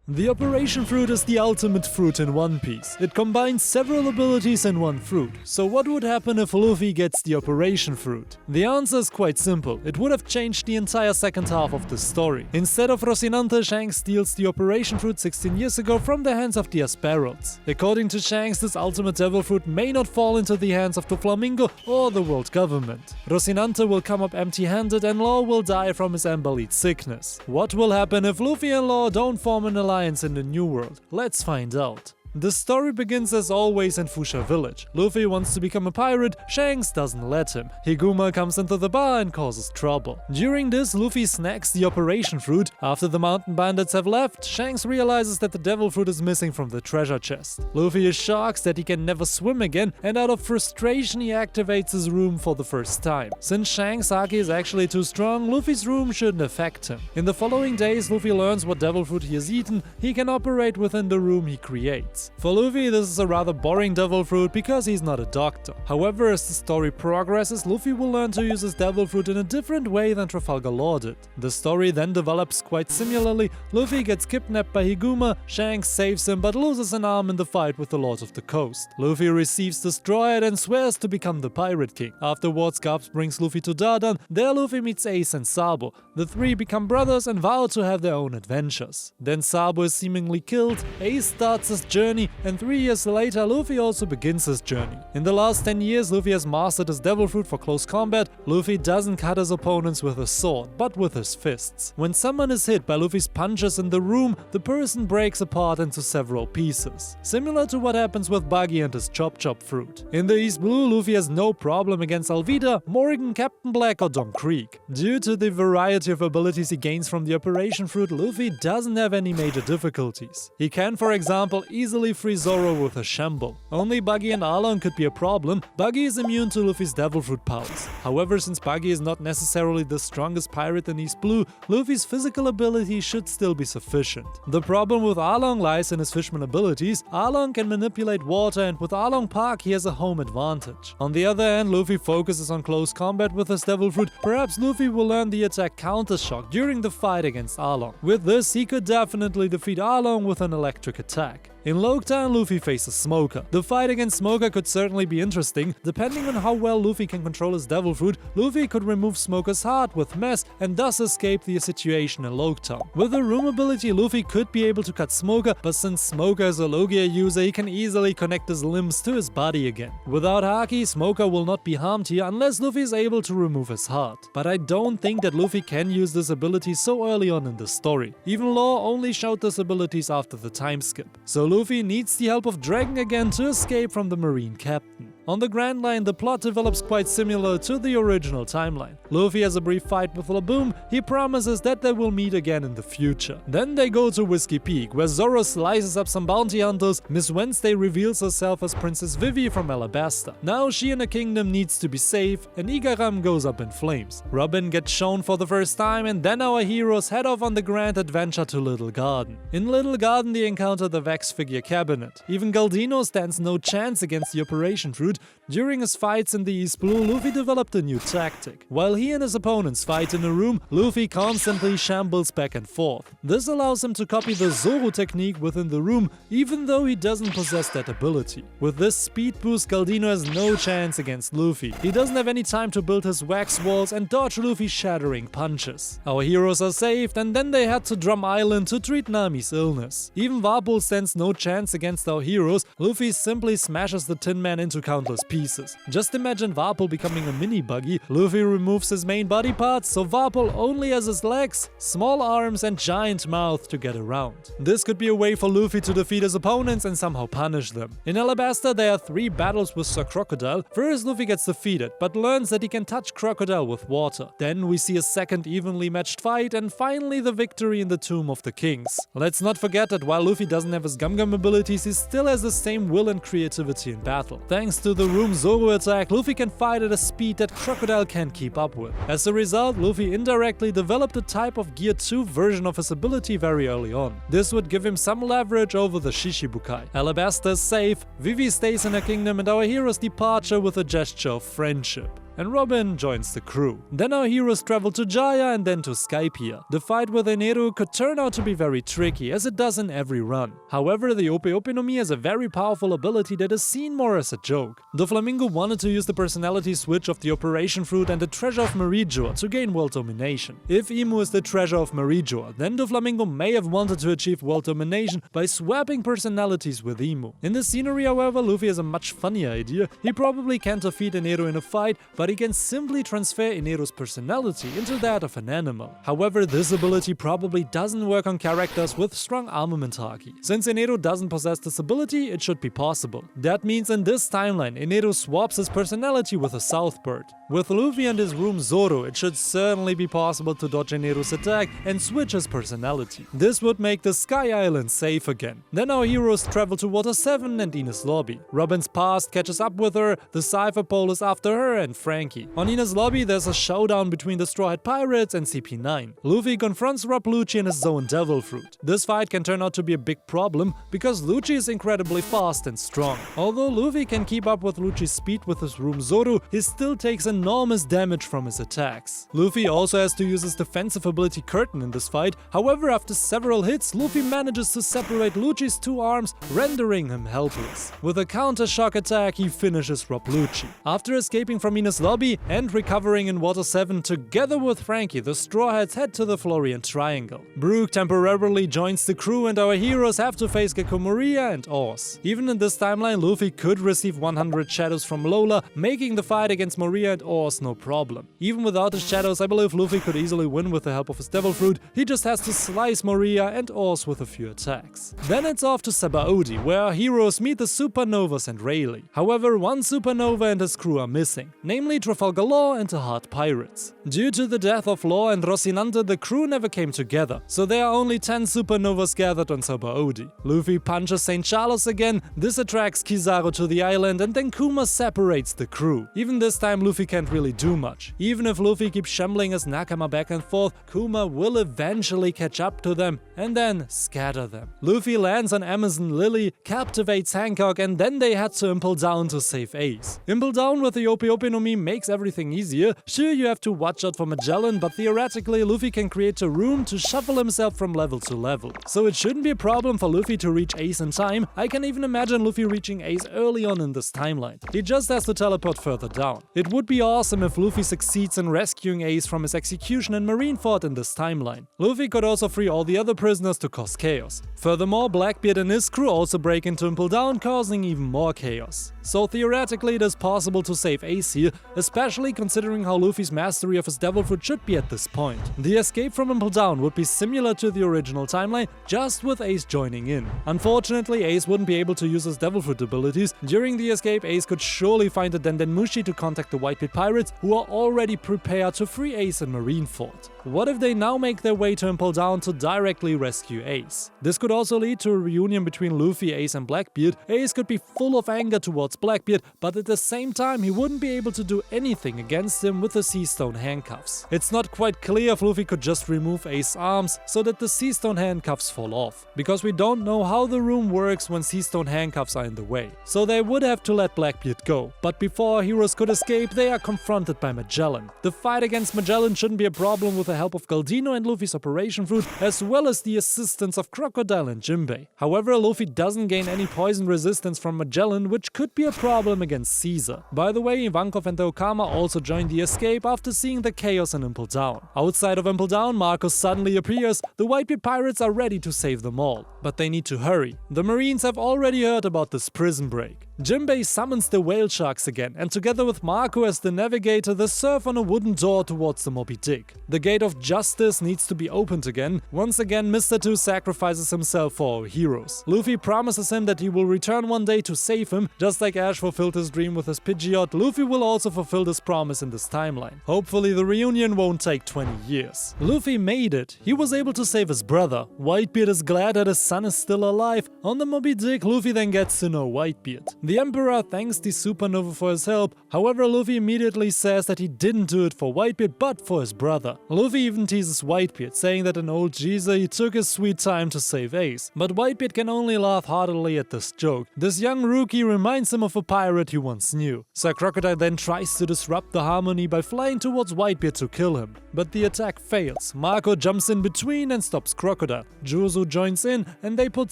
The Operation Fruit is the ultimate fruit in One Piece. It combines several abilities in one fruit. So what would happen if Luffy gets the Operation Fruit? The answer is quite simple. It would have changed the entire second half of the story. Instead of 𝙗𝚘𝚙𝚢𝚛𝚒, Shanks steals the Operation Fruit 16 years ago from the hands of the 𝙗𝚘𝚡. According to Shanks, this ultimate devil fruit may not fall into the hands of Doflamingo or the world government. 𝙗𝚘𝚙𝚢𝚛 will come up empty-handed and Law will die from his Amber-Lead sickness. What will happen if Luffy and Law don't form an alliance in the New World? Let's find out. The story begins as always in Fuchsia Village. Luffy wants to become a pirate, Shanks doesn't let him. Higuma comes into the bar and causes trouble. During this, Luffy snacks the Operation Fruit. After the mountain bandits have left, Shanks realizes that the devil fruit is missing from the treasure chest. Luffy is shocked that he can never swim again, and out of frustration he activates his room for the first time. Since Shanks' haki is actually too strong, Luffy's room shouldn't affect him. In the following days, Luffy learns what devil fruit he has eaten. He can operate within the room he creates. For Luffy, this is a rather boring devil fruit because he's not a doctor. However, as the story progresses, Luffy will learn to use his devil fruit in a different way than Trafalgar Law did. The story then develops quite similarly. Luffy gets kidnapped by Higuma, Shanks saves him but loses an arm in the fight with the Lord of the Coast. Luffy receives Destroyed and swears to become the Pirate King. Afterwards, Garps brings Luffy to Dardan. There Luffy meets Ace and Sabo. The three become brothers and vow to have their own adventures. Then Sabo is seemingly killed, Ace starts his journey, and 3 years later, Luffy also begins his journey. In the last 10 years, Luffy has mastered his devil fruit for close combat. Luffy doesn't cut his opponents with his sword, but with his fists. When someone is hit by Luffy's punches in the room, the person breaks apart into several pieces. Similar to what happens with Buggy and his Chop Chop fruit. In the East Blue, Luffy has no problem against Alvida, Morgan, Captain Black or Don Krieg. Due to the variety of abilities he gains from the Operation Fruit, Luffy doesn't have any major difficulties. He can, for example, easily free Zoro with a Shamble. Only Buggy and Arlong could be a problem. Buggy is immune to Luffy's devil fruit powers. However, since Buggy is not necessarily the strongest pirate in East Blue, Luffy's physical ability should still be sufficient. The problem with Arlong lies in his fishman abilities. Arlong can manipulate water, and with Arlong Park he has a home advantage. On the other hand, Luffy focuses on close combat with his devil fruit. Perhaps Luffy will learn the attack Counter Shock during the fight against Arlong. With this, he could definitely defeat Arlong with an electric attack. In Loguetown, Luffy faces Smoker. The fight against Smoker could certainly be interesting. Depending on how well Luffy can control his devil fruit, Luffy could remove Smoker's heart with Mess and thus escape the situation in Loguetown. With the room ability, Luffy could be able to cut Smoker, but since Smoker is a Logia user, he can easily connect his limbs to his body again. Without haki, Smoker will not be harmed here unless Luffy is able to remove his heart. But I don't think that Luffy can use this ability so early on in the story. Even Law only showed this abilities after the time skip. So Luffy needs the help of Dragon again to escape from the Marine Captain. On the Grand Line, the plot develops quite similar to the original timeline. Luffy has a brief fight with Laboom. He promises that they will meet again in the future. Then they go to Whiskey Peak, where Zoro slices up some bounty hunters. Miss Wednesday reveals herself as Princess Vivi from Alabasta. Now she and the kingdom needs to be safe, and Igaram goes up in flames. Robin gets shown for the first time, and then our heroes head off on the grand adventure to Little Garden. In Little Garden, they encounter the Wax Figure Cabinet. Even Galdino stands no chance against the Operation Fruit. During his fights in the East Blue, Luffy developed a new tactic. While he and his opponents fight in a room, Luffy constantly shambles back and forth. This allows him to copy the Zoro technique within the room, even though he doesn't possess that ability. With this speed boost, Galdino has no chance against Luffy. He doesn't have any time to build his wax walls and dodge Luffy's shattering punches. Our heroes are saved, and then they head to Drum Island to treat Nami's illness. Even Warpole stands no chance against our heroes. Luffy simply smashes the Tin Man into countless pieces. Just imagine Warpole becoming a mini Buggy. Luffy removes his main body parts, so Warpole only has his legs, small arms and giant mouth to get around. This could be a way for Luffy to defeat his opponents and somehow punish them. In Alabasta, there are 3 battles with Sir Crocodile. First, Luffy gets defeated, but learns that he can touch Crocodile with water. Then we see a second evenly matched fight, and finally the victory in the Tomb of the Kings. Let's not forget that while Luffy doesn't have his Gum Gum abilities, he still has the same will and creativity in battle. Thanks to the room Zoro attack, Luffy can fight at a speed that Crocodile can't keep up with. As a result, Luffy indirectly developed a type of Gear 2 version of his ability very early on. This would give him some leverage over the Shishibukai. Alabasta is safe, Vivi stays in her kingdom, and our hero's departure with a gesture of friendship. and Robin joins the crew. Then our heroes travel to Jaya and then to 𝙬𝚙𝚎𝚑𝚝. The fight with 𝙁𝚘𝚙𝚅 could turn out to be very tricky, as it does in every run. However, the 𝙁𝚘𝚡𝚗 no Mi has a very powerful ability that is seen more as a joke. Doflamingo wanted to use the personality switch of the Operation Fruit and the Treasure of 𝚑𝚙𝚎 to gain world domination. If Imu is the Treasure of 𝚑𝚑𝚎, then Doflamingo may have wanted to achieve world domination by swapping personalities with Imu. In this scenery, however, Luffy has a much funnier idea. He probably can't defeat 𝙁𝚘𝚑 in a fight, but he can simply transfer 𝙁𝚑𝚑's personality into that of an animal. However, this ability probably doesn't work on characters with strong armament haki. Since 𝙁𝚑𝚑 doesn't possess this ability, it should be possible. That means in this timeline, 𝙁𝚑𝚑 swaps his personality with a South Bird. With Luffy and his room Zoro, it should certainly be possible to dodge 𝙁𝚑𝚑's attack and switch his personality. This would make the Sky Island safe again. Then our heroes travel to Water 7 and Ines Lobby. Robin's past catches up with her, the Cypher Pole is after her, and Frankie. On Ines Lobby, there's a showdown between the Straw Hat Pirates and CP9. Luffy confronts Rob Lucci and his Zoan Devil Fruit. This fight can turn out to be a big problem, because Lucci is incredibly fast and strong. Although Luffy can keep up with Lucci's speed with his room Zoro, he still takes enormous damage from his attacks. Luffy also has to use his defensive ability Curtain in this fight. However, after several hits, Luffy manages to separate Lucci's two arms, rendering him helpless. With a counter shock attack, he finishes Rob Lucci. After escaping from Ines Lobby and recovering in Water 7, together with Frankie, the Straw Hats head to the Florian Triangle. Brook temporarily joins the crew and our heroes have to face Gekko Moria and Oars. Even in this timeline, Luffy could receive 100 shadows from Lola, making the fight against Moria and Oars no problem. Even without the shadows, I believe Luffy could easily win with the help of his Devil Fruit. He just has to slice Moria and Oars with a few attacks. Then it's off to Sabaody, where our heroes meet the Supernovas and Rayleigh. However, one Supernova and his crew are missing, namely Trafalgar Law and the Heart Pirates. Due to the death of Law and Rocinante, the crew never came together, so there are only 10 Supernovas gathered on Sabaody. Luffy punches St. Charles again, this attracts Kizaru to the island, and then Kuma separates the crew. Even this time Luffy can't really do much. Even if Luffy keeps shambling his Nakama back and forth, Kuma will eventually catch up to them and then scatter them. Luffy lands on Amazon Lily, captivates Hancock, and then they head to Impel Down to save Ace. Impel Down with the 𝙁𝚘𝚡𝚗 no Mi makes everything easier. Sure, you have to watch out for Magellan, but theoretically Luffy can create a room to shuffle himself from level to level. So it shouldn't be a problem for Luffy to reach Ace in time. I can even imagine Luffy reaching Ace early on in this timeline. He just has to teleport further down. It would be awesome if Luffy succeeds in rescuing Ace from his execution in Marineford in this timeline. Luffy could also free all the other prisoners to cause chaos. Furthermore, Blackbeard and his crew also break into Impel Down, causing even more chaos. So theoretically it is possible to save Ace here, especially considering how Luffy's mastery of his Devil Fruit should be at this point. The escape from Impel Down would be similar to the original timeline, just with Ace joining in. Unfortunately, Ace wouldn't be able to use his Devil Fruit abilities. During the escape, Ace could surely find a Dendenmushi to contact the Whitebeard Pirates, who are already prepared to free Ace in Marineford. What if they now make their way to Impel Down to directly rescue Ace? This could also lead to a reunion between Luffy, Ace and Blackbeard. Ace could be full of anger towards Blackbeard, but at the same time he wouldn't be able to do anything against him with the Sea Stone handcuffs. It's not quite clear if Luffy could just remove Ace's arms so that the Sea Stone handcuffs fall off, because we don't know how the room works when Sea Stone handcuffs are in the way. So they would have to let Blackbeard go. But before our heroes could escape, they are confronted by Magellan. The fight against Magellan shouldn't be a problem with the help of Galdino and Luffy's Operation Fruit, as well as the assistance of Crocodile and Jinbei. However, Luffy doesn't gain any poison resistance from Magellan, which could be a problem against Caesar. By the way, Ivankov and the Okama also joined the escape after seeing the chaos in Impel Down. Outside of Impel Down, Marcus suddenly appears. The Whitebeard Pirates are ready to save them all, but they need to hurry. The Marines have already heard about this prison break. Jinbei summons the whale sharks again, and together with Marco as the navigator, they surf on a wooden door towards the Moby Dick. The Gate of Justice needs to be opened again. Once again, Mr. 2 sacrifices himself for our heroes. Luffy promises him that he will return one day to save him. Just like Ash fulfilled his dream with his Pidgeot, Luffy will also fulfill this promise in this timeline. Hopefully the reunion won't take 20 years. Luffy made it. He was able to save his brother. Whitebeard is glad that his son is still alive. On the Moby Dick, Luffy then gets to know Whitebeard. The Emperor thanks the supernova for his help, however Luffy immediately says that he didn't do it for Whitebeard but for his brother. Luffy even teases Whitebeard, saying that in old 𝙲𝚙𝚎 he took his sweet time to save Ace, but Whitebeard can only laugh heartily at this joke. This young rookie reminds him of a pirate he once knew. Sir Crocodile then tries to disrupt the harmony by flying towards Whitebeard to kill him, but the attack fails. Marco jumps in between and stops Crocodile. Juzo joins in and they put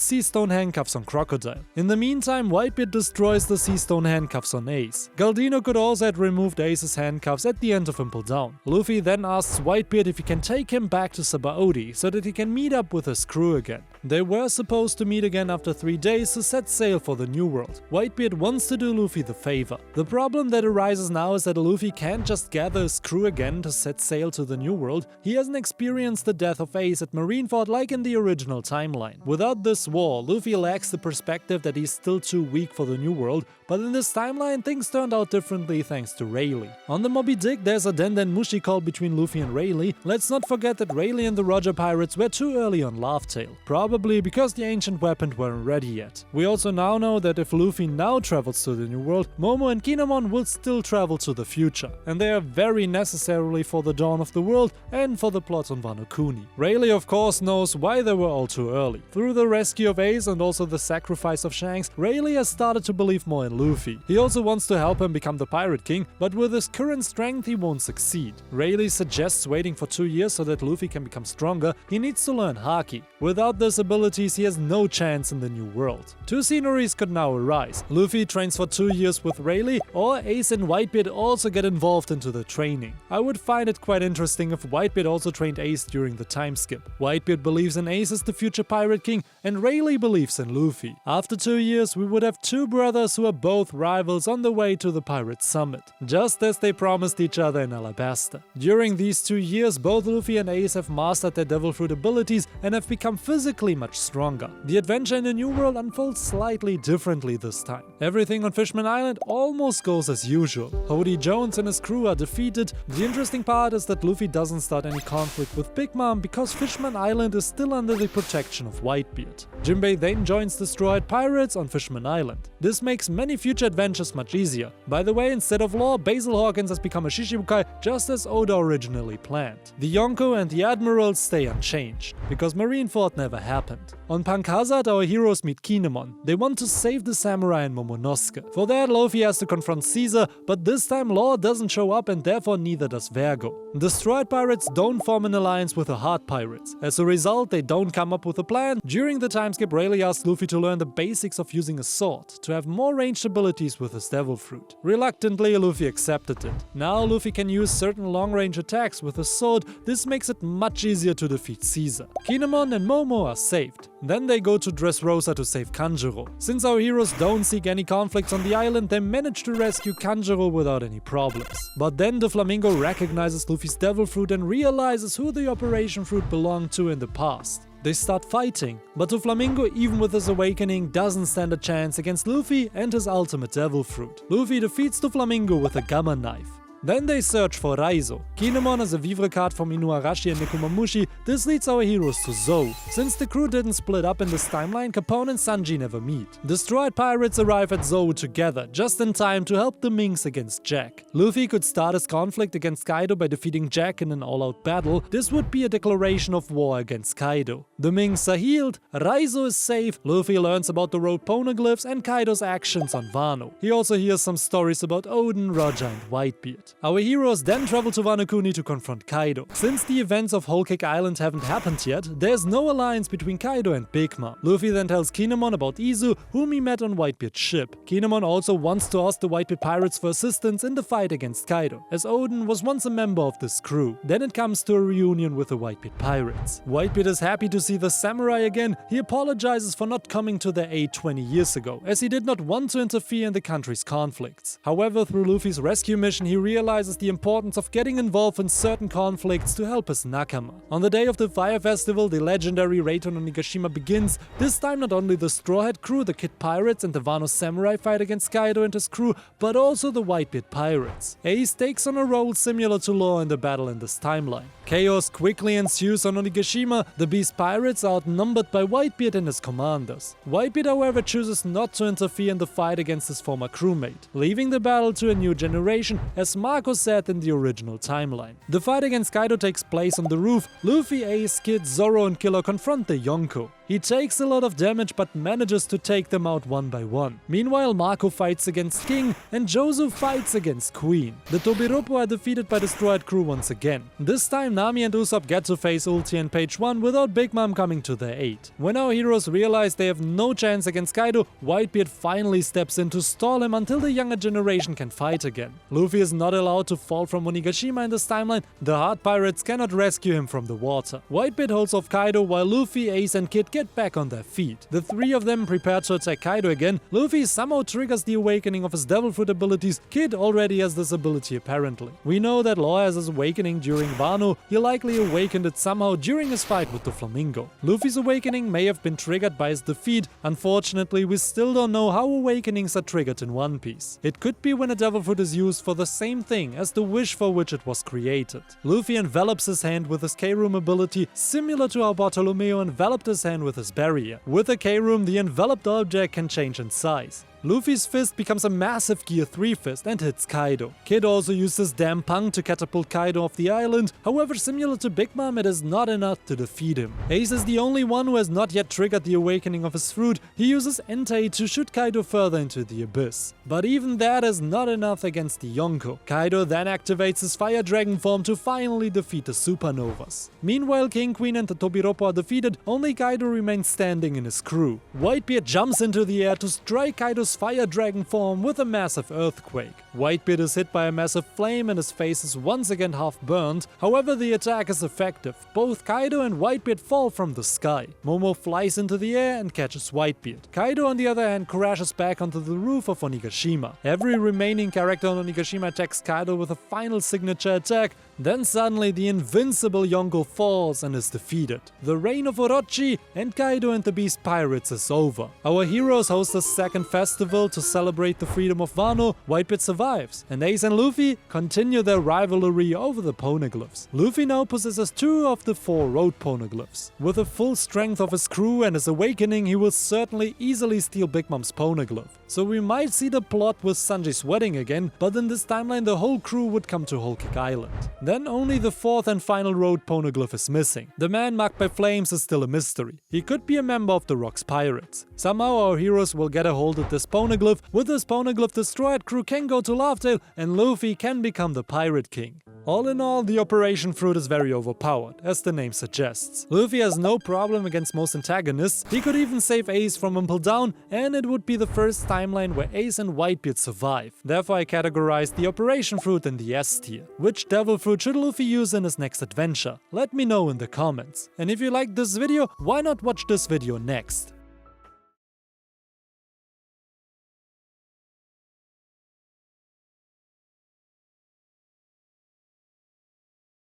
sea stone handcuffs on Crocodile. In the meantime, Whitebeard destroys the sea stone handcuffs on Ace. Galdino could also have removed Ace's handcuffs at the end of Impel Down. Luffy then asks Whitebeard if he can take him back to Sabaody so that he can meet up with his crew again. They were supposed to meet again after 3 days to set sail for the New World. Whitebeard wants to do Luffy the favor. The problem that arises now is that Luffy can't just gather his crew again to set sail to the New World. He hasn't experienced the death of Ace at Marineford like in the original timeline. Without this war, Luffy lacks the perspective that he's still too weak for the New World, but in this timeline things turned out differently thanks to Rayleigh. On the Moby Dick there's a Den Mushi call between Luffy and Rayleigh. Let's not forget that Rayleigh and the Roger Pirates were too early on Laugh Tale, probably because the ancient weapons weren't ready yet. We also now know that if Luffy now travels to the New World, Momo and Kinemon will still travel to the future, and they are very necessarily for the dawn of the world and for the plot on Wano Kuni. Rayleigh of course knows why they were all too early. Through the rescue of Ace and also the sacrifice of Shanks, Rayleigh has started to believe more in Luffy. He also wants to help him become the Pirate King, but with his current strength he won't succeed. Rayleigh suggests waiting for 2 years so that Luffy can become stronger. He needs to learn Haki. Without these abilities he has no chance in the New World. Two sceneries could now arise. Luffy trains for 2 years with Rayleigh, or Ace and Whitebeard also get involved into the training. I would find it quite interesting if Whitebeard also trained Ace during the time skip. Whitebeard believes in Ace as the future Pirate King and Rayleigh believes in Luffy. After 2 years we would have two brothers who are both rivals on the way to the Pirate Summit, just as they promised each other in Alabasta. During these 2 years both Luffy and Ace have mastered their Devil Fruit abilities and have become physically much stronger. The adventure in the New World unfolds slightly differently this time. Everything on Fishman Island almost goes as usual. Hody Jones and his crew are defeated. The interesting part is that Luffy doesn't start any conflict with Big Mom because Fishman Island is still under the protection of Whitebeard. Jinbei then joins destroyed pirates on Fishman Island. This makes many future adventures much easier. By the way, instead of Law, Basil Hawkins has become a Shichibukai just as Oda originally planned. The Yonko and the Admirals stay unchanged, because Marineford never happened. On Punk Hazard, our heroes meet Kinemon. They want to save the samurai in Momonosuke. For that, Luffy has to confront Caesar, but this time Law doesn't show up and therefore neither does Vergo. Destroyed pirates don't form an alliance with the Hard Pirates. As a result, they don't come up with a plan. During the time skip, Rayleigh asks Luffy to learn the basics of using a sword, to have more ranged abilities with his Devil Fruit. Reluctantly, Luffy accepted it. Now Luffy can use certain long-range attacks with his sword. This makes it much easier to defeat Caesar. Kinemon and Momo are saved. Then they go to Dressrosa to save Kanjuro. Since our heroes don't seek any conflicts on the island, they manage to rescue Kanjuro without any problems. But then Doflamingo recognizes Luffy's Devil Fruit and realizes who the Operation Fruit belonged to in the past. They start fighting, but Doflamingo, even with his awakening, doesn't stand a chance against Luffy and his ultimate Devil Fruit. Luffy defeats Doflamingo with a Gamma Knife. Then they search for Raizo. Kinemon has a Vivre card from Inuarashi and Nekomamushi. This leads our heroes to Zou. Since the crew didn't split up in this timeline, Capone and Sanji never meet. Destroyed pirates arrive at Zou together, just in time to help the Minks against Jack. Luffy could start his conflict against Kaido by defeating Jack in an all-out battle. This would be a declaration of war against Kaido. The Minks are healed, Raizo is safe, Luffy learns about the road poneglyphs and Kaido's actions on Wano. He also hears some stories about Odin, Roger and Whitebeard. Our heroes then travel to Wano Kuni to confront Kaido. Since the events of Whole Cake Island haven't happened yet, there's no alliance between Kaido and Big Mom. Luffy then tells Kinemon about Izu, whom he met on Whitebeard's ship. Kinemon also wants to ask the Whitebeard pirates for assistance in the fight against Kaido, as Odin was once a member of this crew. Then it comes to a reunion with the Whitebeard pirates. Whitebeard is happy to see the samurai again. He apologizes for not coming to their aid 20 years ago, as he did not want to interfere in the country's conflicts. However, through Luffy's rescue mission, he realizes realizes the importance of getting involved in certain conflicts to help his nakama. On the day of the Fire Festival, the legendary raid on Onigashima begins. This time not only the Straw Hat crew, the Kid Pirates and the Wano Samurai fight against Kaido and his crew, but also the Whitebeard Pirates. Ace takes on a role similar to Law in the battle in this timeline. Chaos quickly ensues on Onigashima. The Beast Pirates are outnumbered by Whitebeard and his commanders. Whitebeard, however, chooses not to interfere in the fight against his former crewmate, leaving the battle to a new generation, as Marco said in the original timeline. The fight against Kaido takes place on the roof. Luffy, Ace, Kid, Zoro and Killer confront the Yonko. He takes a lot of damage but manages to take them out one by one. Meanwhile, Marco fights against King and Jozu fights against Queen. The Tobiropo are defeated by the Straw Hat crew once again. This time Nami and Usopp get to face Ulti and Page 1 without Big Mom coming to their aid. When our heroes realize they have no chance against Kaido, Whitebeard finally steps in to stall him until the younger generation can fight again. Luffy is not allowed to fall from Onigashima in this timeline. The Heart Pirates cannot rescue him from the water. Whitebeard holds off Kaido while Luffy, Ace and Kid get back on their feet. The three of them prepare to attack Kaido again. Luffy somehow triggers the awakening of his Devil Fruit abilities. Kid already has this ability apparently. We know that Law has his awakening during Wano. He likely awakened it somehow during his fight with the Flamingo. Luffy's awakening may have been triggered by his defeat. Unfortunately, we still don't know how awakenings are triggered in One Piece. It could be when a Devil Fruit is used for the same thing as the wish for which it was created. Luffy envelops his hand with his K-Room ability, similar to how Bartolomeo enveloped his hand with his barrier. With a K-Room, the enveloped object can change in size. Luffy's fist becomes a massive Gear 3 fist and hits Kaido. Kid also uses Damn Pang to catapult Kaido off the island. However, similar to Big Mom, it is not enough to defeat him. Ace is the only one who has not yet triggered the awakening of his fruit. He uses Entei to shoot Kaido further into the abyss. But even that is not enough against the Yonko. Kaido then activates his Fire Dragon form to finally defeat the Supernovas. Meanwhile, King, Queen and the Tobiropo are defeated. Only Kaido remains standing in his crew. Whitebeard jumps into the air to strike Kaido's Fire Dragon form with a massive earthquake. Whitebeard is hit by a massive flame and his face is once again half burned. However, the attack is effective. Both Kaido and Whitebeard fall from the sky. Momo flies into the air and catches Whitebeard. Kaido, on the other hand, crashes back onto the roof of Onigashima. Every remaining character on Onigashima attacks Kaido with a final signature attack. Then suddenly the invincible Yonko falls and is defeated. The reign of Orochi and Kaido and the Beast Pirates is over. Our heroes host a second festival to celebrate the freedom of Wano. Whitebeard survives, and Ace and Luffy continue their rivalry over the poneglyphs. Luffy now possesses 2 of the 4 road poneglyphs. With the full strength of his crew and his awakening, he will certainly easily steal Big Mom's poneglyph. So we might see the plot with Sanji's wedding again, but in this timeline the whole crew would come to Whole Cake Island. Then only the 4th and final road poneglyph is missing. The man marked by flames is still a mystery. He could be a member of the Rock's Pirates. Somehow our heroes will get a hold of this poneglyph. With this poneglyph, the Straw Hat crew can go to Laughdale and Luffy can become the Pirate King. All in all, the Operation Fruit is very overpowered, as the name suggests. Luffy has no problem against most antagonists. He could even save Ace from Impel Down, and it would be the first timeline where Ace and Whitebeard survive. Therefore I categorized the Operation Fruit in the S tier. Which Devil Fruit should Luffy use in his next adventure? Let me know in the comments. And if you liked this video, why not watch this video next?